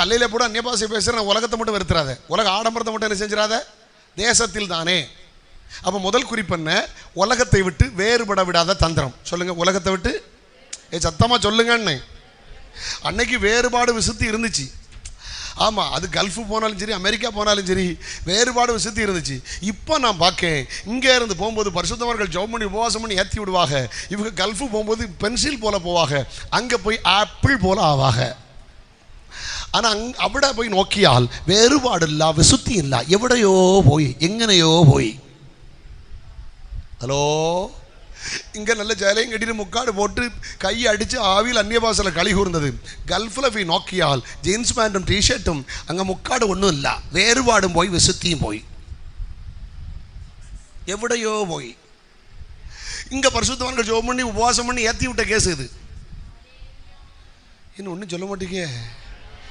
அல்லையில கூட அந்நிய பாஷை பேசுகிற உலகத்தை மட்டும் வெறுத்துறாத, உலக ஆடம்பரத்தை மட்டும் என்ன செஞ்சிடாத, தேசத்தில் தானே. அப்போ முதல் குறிப்பு என்ன? உலகத்தை விட்டு வேறுபட விடாத தந்திரம். சொல்லுங்க, உலகத்தை விட்டு சத்தமாக சொல்லுங்கன்னு. அன்னைக்கு வேறுபாடு விசுத்தி இருந்துச்சு. ஆமாம், அது கல்ஃபு போனாலும் சரி, அமெரிக்கா போனாலும் சரி, வேறுபாடு விசுத்தி இருந்துச்சு. இப்போ நான் பார்க்கேன், இங்கே இருந்து போகும்போது பரிசுத்தவர்கள் ஜெபம் பண்ணி உபவாசம் பண்ணி ஏற்றி விடுவாங்க. இவங்க கல்ஃபு போகும்போது பென்சில் போல போவாங்க, அங்கே போய் ஆப்பிள் போல ஆவாங்க. ஆனால் അവിടെ போய் நோக்கியால் வேறுபாடில்ல, விசுத்தி இல்ல, எവിടെയോ போய் எங்கனையோ போய். ஹலோ, இங்கே நல்ல ஜாலையும் கட்டிட்டு முக்காடு போட்டு கையை அடித்து ஆவியில் அந்நிய பாஷையில் களி கூர்ந்தது. கல்ஃபில் போய் நோக்கியால் ஜீன்ஸ் பேண்ட்டும் டிஷர்ட்டும், அங்கே முக்காடு ஒன்றும் இல்லை, வேறுபாடும் போய் விசுத்தியும் போய் எവിടെയോ போய். இங்கே பரிசுத்தவான்கள் ஜெபம் பண்ணி உபவாசம் பண்ணி ஏற்றி விட்ட கேஸ் இது. இன்னும் ஒன்றும் சொல்ல மாட்டேங்க.